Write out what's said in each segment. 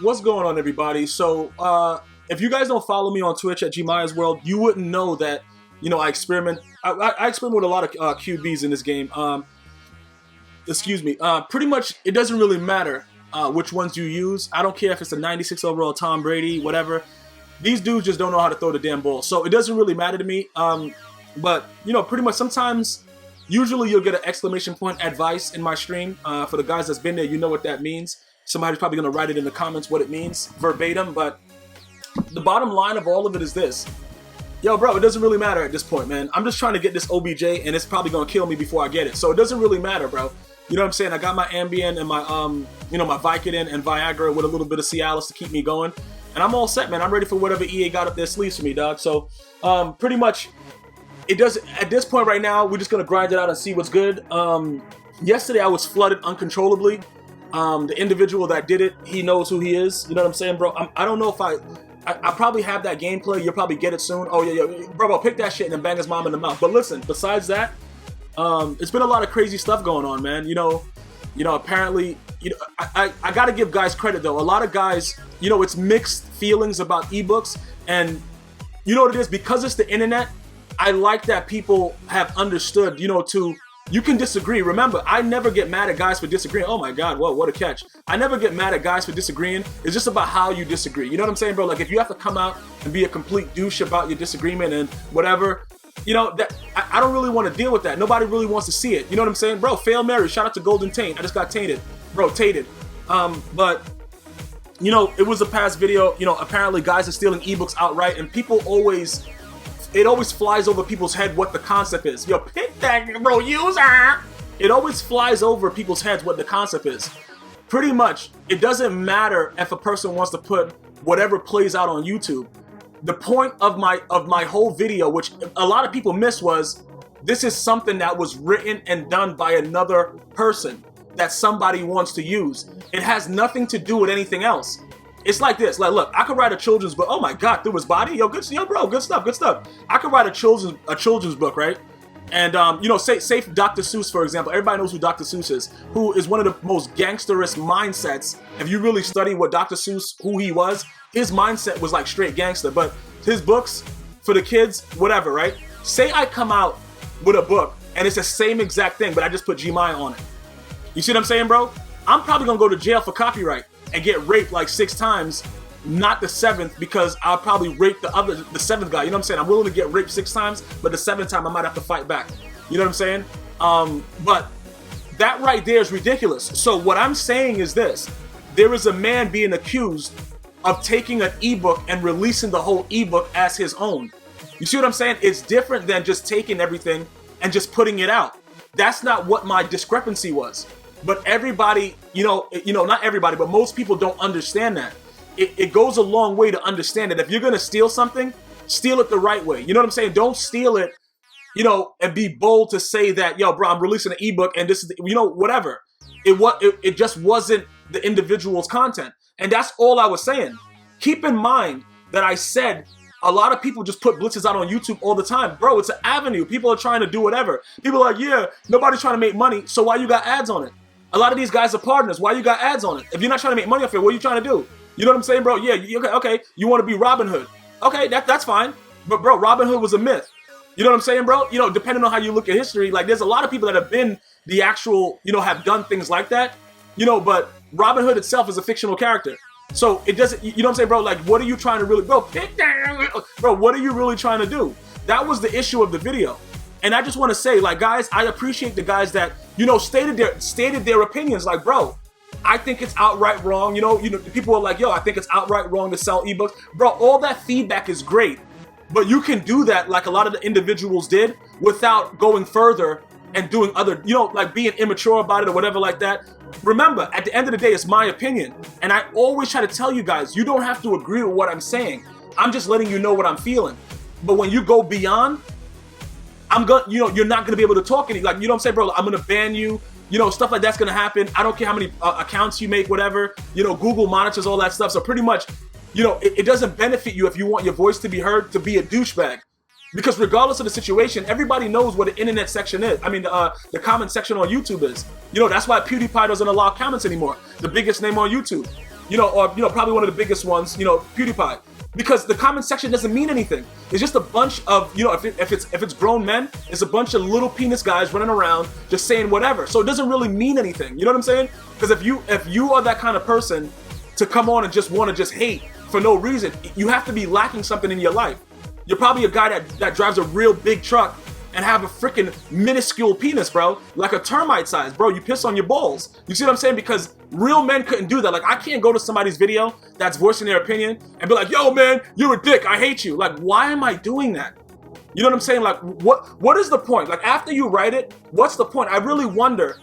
What's going on, everybody? So, if you guys don't follow me on Twitch at GmiasWorld, you wouldn't know that, I experiment. I experiment with a lot of QBs in this game. Excuse me. Pretty much, it doesn't really matter which ones you use. I don't care if it's a 96 overall Tom Brady, whatever. These dudes just don't know how to throw the damn ball. So, it doesn't really matter to me. But, pretty much sometimes, usually you'll get an exclamation point advice in my stream. For the guys that's been there, you know what that means. Somebody's probably going to write it in the comments what it means, verbatim, but the bottom line of all of it is this. Yo, bro, it doesn't really matter at this point, man. I'm just trying to get this OBJ, and it's probably going to kill me before I get it. So it doesn't really matter, bro. You know what I'm saying? I got my Ambien and my, my Vicodin and Viagra with a little bit of Cialis to keep me going. And I'm all set, man. I'm ready for whatever EA got up their sleeves for me, dog. So, pretty much, it doesn't, at this point right now, we're just going to grind it out and see what's good. Yesterday, I was flooded uncontrollably. The individual that did it, he knows who he is. You know what I'm saying, bro? I don't know if I probably have that gameplay. You'll probably get it soon. Oh, yeah. Bro, pick that shit and then bang his mom in the mouth. But listen, besides that, it's been a lot of crazy stuff going on, man. Apparently, I got to give guys credit, though. A lot of guys, it's mixed feelings about ebooks. And you know what it is? Because it's the internet, I like that people have understood, you can disagree. Remember, I never get mad at guys for disagreeing. Oh my God, whoa, what a catch. I never get mad at guys for disagreeing. It's just about how you disagree. You know what I'm saying, bro? Like, if you have to come out and be a complete douche about your disagreement and whatever, that I don't really want to deal with that. Nobody really wants to see it. You know what I'm saying? Bro, Fail Mary, shout out to Golden Taint. I just got tainted. Bro, tainted. But, it was a past video. Apparently guys are stealing ebooks outright, and people always... It always flies over people's head what the concept is. Yo, pick that, bro, user! It always flies over people's heads what the concept is. Pretty much, it doesn't matter if a person wants to put whatever plays out on YouTube. The point of my whole video, which a lot of people missed, was this is something that was written and done by another person that somebody wants to use. It has nothing to do with anything else. It's like this. Like, look, I could write a children's book. Oh my God, through his body, yo, bro, good stuff. I could write a children's book, right? And say Dr. Seuss, for example. Everybody knows who Dr. Seuss is, who is one of the most gangsterous mindsets. If you really study what Dr. Seuss, who he was, his mindset was like straight gangster. But his books for the kids, whatever, right? Say I come out with a book and it's the same exact thing, but I just put Gmia on it. You see what I'm saying, bro? I'm probably gonna go to jail for copyright and get raped like 6 times, not the 7th, because I'll probably rape the 7th guy. You know what I'm saying? I'm willing to get raped 6 times, but the 7th time I might have to fight back. You know what I'm saying? But that right there is ridiculous. So what I'm saying is this. There is a man being accused of taking an ebook and releasing the whole ebook as his own. You see what I'm saying? It's different than just taking everything and just putting it out. That's not what my discrepancy was. But everybody, not everybody, but most people don't understand that. It goes a long way to understand that if you're going to steal something, steal it the right way. You know what I'm saying? Don't steal it, and be bold to say that, yo, bro, I'm releasing an ebook and this is, whatever. It just wasn't the individual's content. And that's all I was saying. Keep in mind that I said a lot of people just put blitzes out on YouTube all the time. Bro, it's an avenue. People are trying to do whatever. People are like, yeah, nobody's trying to make money, so why you got ads on it? A lot of these guys are partners. Why you got ads on it? If you're not trying to make money off it, what are you trying to do? You know what I'm saying, bro? Yeah, okay. You want to be Robin Hood. Okay, that's fine. But, bro, Robin Hood was a myth. You know what I'm saying, bro? Depending on how you look at history, like, there's a lot of people that have been the actual, have done things like that. But Robin Hood itself is a fictional character. So it doesn't, you know what I'm saying, bro? Like, what are you trying to really, bro, what are you really trying to do? That was the issue of the video. And I just want to say, like, guys, I appreciate the guys that, stated their opinions. Like, bro, I think it's outright wrong. People are like, yo, I think it's outright wrong to sell ebooks. Bro, all that feedback is great. But you can do that like a lot of the individuals did without going further and doing other, like being immature about it or whatever like that. Remember, at the end of the day, it's my opinion. And I always try to tell you guys, you don't have to agree with what I'm saying. I'm just letting you know what I'm feeling. But when you go beyond, you're not gonna be able to talk any, like, you know what I'm saying, bro? I'm gonna ban you, stuff like that's gonna happen. I don't care how many accounts you make, whatever. Google monitors all that stuff. So pretty much, it doesn't benefit you if you want your voice to be heard to be a douchebag. Because regardless of the situation, everybody knows what the internet section is. I mean, the comment section on YouTube is. That's why PewDiePie doesn't allow comments anymore. The biggest name on YouTube. or probably one of the biggest ones, PewDiePie. Because the comment section doesn't mean anything. It's just a bunch of, if it's grown men, it's a bunch of little penis guys running around just saying whatever. So it doesn't really mean anything. You know what I'm saying? Because if you are that kind of person to come on and just want to just hate for no reason, you have to be lacking something in your life. You're probably a guy that drives a real big truck and have a freaking minuscule penis, bro. Like a termite size, bro. You piss on your balls. You see what I'm saying? Because real men couldn't do that. Like, I can't go to somebody's video that's voicing their opinion and be like, yo, man, you're a dick. I hate you. Like, why am I doing that? You know what I'm saying? Like, what is the point? Like, after you write it, what's the point? I really wonder,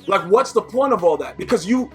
like, what's the point of all that? Because you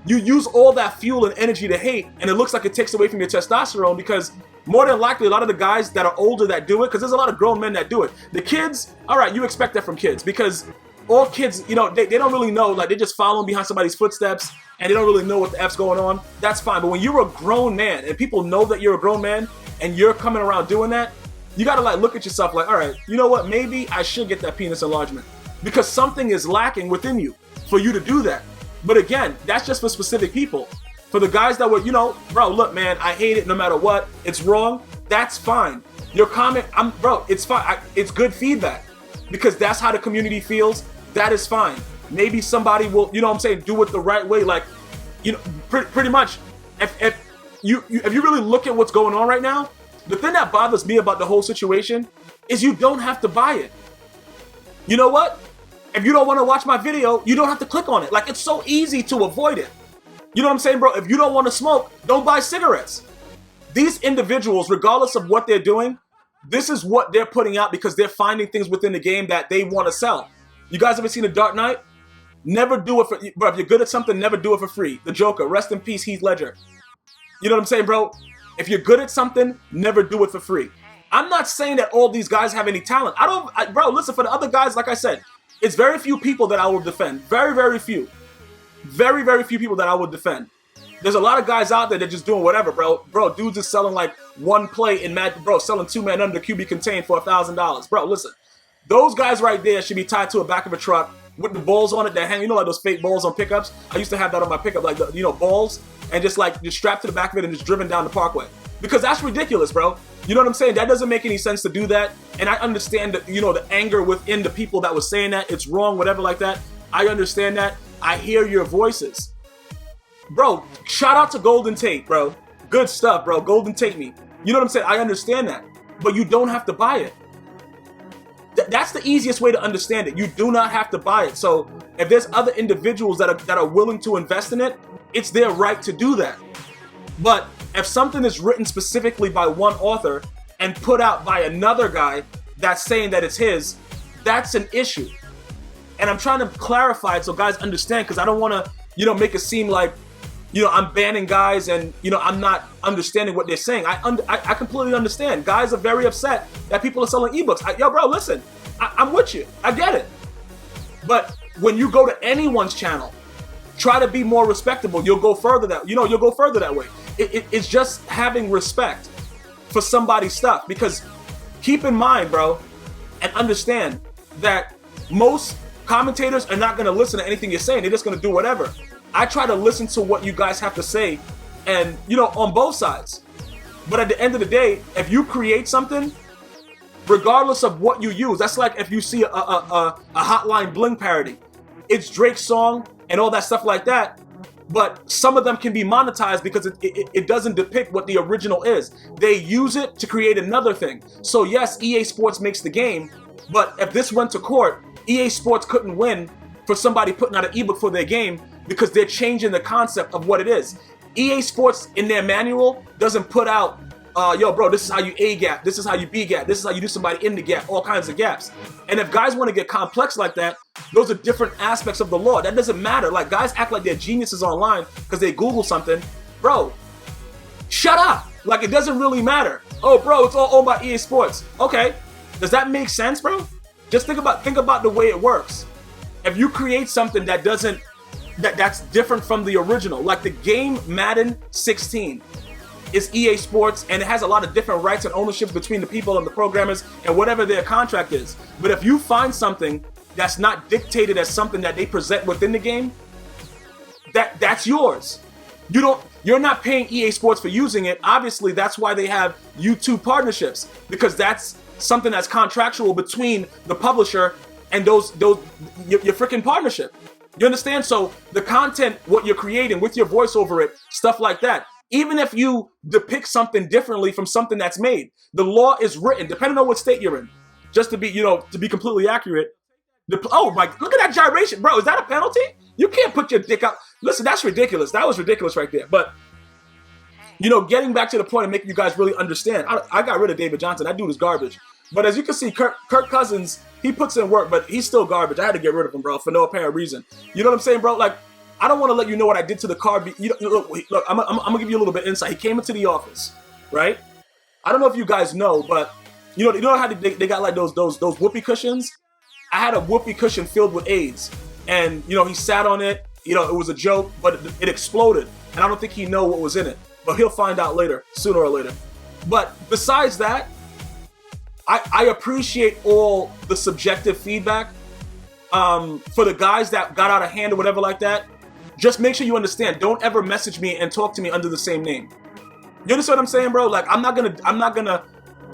use all that fuel and energy to hate, and it looks like it takes away from your testosterone, because more than likely, a lot of the guys that are older that do it, because there's a lot of grown men that do it. The kids, all right, you expect that from kids, because all kids, they don't really know, like, they're just following behind somebody's footsteps, and they don't really know what the F's going on. That's fine. But when you're a grown man, and people know that you're a grown man, and you're coming around doing that, you gotta, like, look at yourself like, all right, you know what, maybe I should get that penis enlargement, because something is lacking within you for you to do that. But again, that's just for specific people. For the guys that were, bro, look, man, I hate it no matter what. It's wrong. That's fine. Your comment, bro, it's fine. It's good feedback, because that's how the community feels. That is fine. Maybe somebody will, do it the right way. Like, pretty much, if you really look at what's going on right now, the thing that bothers me about the whole situation is you don't have to buy it. You know what? If you don't want to watch my video, you don't have to click on it. Like, it's so easy to avoid it. You know what I'm saying, bro? If you don't want to smoke, don't buy cigarettes. These individuals, regardless of what they're doing, this is what they're putting out because they're finding things within the game that they want to sell. You guys ever seen The Dark Knight? Never do it for, bro, if you're good at something, never do it for free. The Joker, rest in peace, Heath Ledger. You know what I'm saying, bro? If you're good at something, never do it for free. I'm not saying that all these guys have any talent. Bro, listen, for the other guys, like I said, it's very few people that I will defend. Very, very few. Very, very few people that I would defend. There's a lot of guys out there that just doing whatever, bro. Bro, dudes is selling like one play in Madden, bro, selling 2-man under QB contained for $1,000. Bro, listen. Those guys right there should be tied to the back of a truck with the balls on it that hang, like those fake balls on pickups. I used to have that on my pickup, like, balls, and just strapped to the back of it and just driven down the parkway. Because that's ridiculous, bro. You know what I'm saying? That doesn't make any sense to do that. And I understand that, the anger within the people that was saying that. It's wrong, whatever like that. I understand that. I hear your voices. Bro, shout out to Golden Tate, bro. Good stuff, bro. Golden Tate me. You know what I'm saying? I understand that. But you don't have to buy it. That's the easiest way to understand it. You do not have to buy it. So if there's other individuals that are willing to invest in it, it's their right to do that. But if something is written specifically by one author and put out by another guy that's saying that it's his, that's an issue. And I'm trying to clarify it so guys understand, because I don't want to, make it seem like, I'm banning guys and, I'm not understanding what they're saying. I completely understand. Guys are very upset that people are selling ebooks. Yo, bro, listen, I'm with you. I get it. But when you go to anyone's channel, try to be more respectable. You'll go further you'll go further that way. It's just having respect for somebody's stuff. Because keep in mind, bro, and understand that most commentators are not going to listen to anything you're saying. They're just going to do whatever. I try to listen to what you guys have to say, and on both sides. But at the end of the day, if you create something, regardless of what you use, that's like if you see a Hotline Bling parody. It's Drake's song and all that stuff like that, but some of them can be monetized because it doesn't depict what the original is. They use it to create another thing. So yes, EA Sports makes the game, but if this went to court, EA Sports couldn't win for somebody putting out an ebook for their game because they're changing the concept of what it is. EA Sports in their manual doesn't put out, yo, bro, this is how you A gap, this is how you B gap, this is how you do somebody in the gap, all kinds of gaps. And if guys want to get complex like that, those are different aspects of the law. That doesn't matter. Like, guys act like they're geniuses online because they Google something. Bro, shut up. Like, it doesn't really matter. Oh, bro, it's all owned by EA Sports. Okay, does that make sense, bro? Just think about the way it works. If you create something that's different from the original, like the game Madden 16 is EA Sports, and it has a lot of different rights and ownerships between the people and the programmers and whatever their contract is. But if you find something that's not dictated as something that they present within the game, that's yours. You're not paying EA Sports for using it. Obviously, that's why they have YouTube partnerships, because that's something that's contractual between the publisher and your freaking partnership. You understand? So the content, what you're creating with your voice over it, stuff like that. Even if you depict something differently from something that's made, the law is written, depending on what state you're in, just to be, to be completely accurate. Oh my, look at that gyration, bro. Is that a penalty? You can't put your dick out. Listen, that's ridiculous. That was ridiculous right there. But, getting back to the point and making you guys really understand, I got rid of David Johnson. That dude is garbage. But as you can see, Kirk Cousins, he puts in work, but he's still garbage. I had to get rid of him, bro, for no apparent reason. You know what I'm saying, bro? Like, I don't want to let you know what I did to the car. Look, I'm gonna give you a little bit of insight. He came into the office, right? I don't know if you guys know, but you know how they got like those whoopee cushions? I had a whoopee cushion filled with AIDS, and he sat on it. It was a joke, but it exploded, and I don't think he know what was in it. But he'll find out later, sooner or later. But besides that, I appreciate all the subjective feedback. For the guys that got out of hand or whatever like that, just make sure you understand. Don't ever message me and talk to me under the same name. You understand what I'm saying, bro? Like, I'm not gonna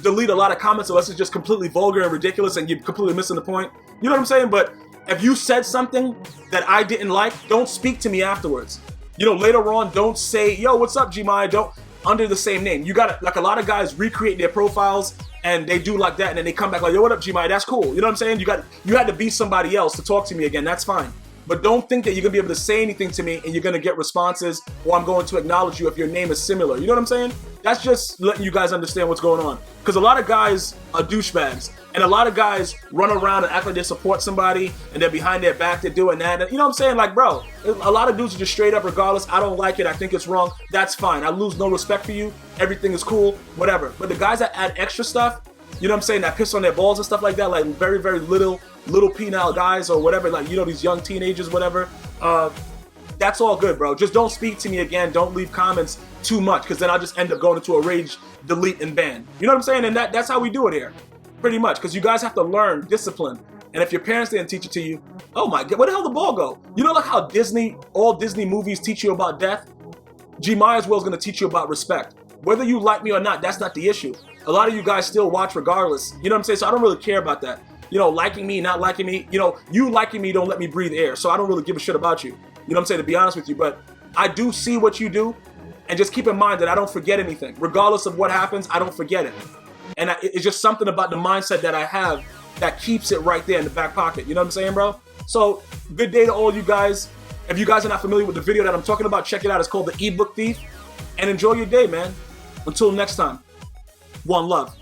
delete a lot of comments unless it's just completely vulgar and ridiculous and you're completely missing the point. You know what I'm saying? But if you said something that I didn't like, don't speak to me afterwards. Later on, don't say, yo, what's up, Gmia? Don't, under the same name. You gotta, like, a lot of guys recreate their profiles and they do like that, and then they come back like, yo, what up, Gmia? That's cool. You know what I'm saying? You had to be somebody else to talk to me again. That's fine. But don't think that you're gonna be able to say anything to me and you're gonna get responses, or I'm going to acknowledge you if your name is similar. You know what I'm saying? That's just letting you guys understand what's going on. Because a lot of guys are douchebags, and a lot of guys run around and act like they support somebody, and they're behind their back, they're doing that. And, you know what I'm saying? Like, bro, a lot of dudes are just straight up, regardless. I don't like it. I think it's wrong. That's fine. I lose no respect for you. Everything is cool. Whatever. But the guys that add extra stuff, you know what I'm saying, that piss on their balls and stuff like that, like very, very little penile guys or whatever, like, these young teenagers, whatever, that's all good, bro. Just don't speak to me again. Don't leave comments too much, because then I'll just end up going into a rage, delete, and ban. You know what I'm saying? And that's how we do it here, pretty much, because you guys have to learn discipline. And if your parents didn't teach it to you, oh my God, where the hell did the ball go? Like how all Disney movies teach you about death? GmiasWorld is going to teach you about respect. Whether you like me or not, that's not the issue. A lot of you guys still watch regardless. You know what I'm saying? So I don't really care about that. Liking me, not liking me. You liking me don't let me breathe air. So I don't really give a shit about you. You know what I'm saying? To be honest with you. But I do see what you do. And just keep in mind that I don't forget anything. Regardless of what happens, I don't forget it. And it's just something about the mindset that I have that keeps it right there in the back pocket. You know what I'm saying, bro? So good day to all you guys. If you guys are not familiar with the video that I'm talking about, check it out. It's called The Ebook Thief. And enjoy your day, man. Until next time. One love.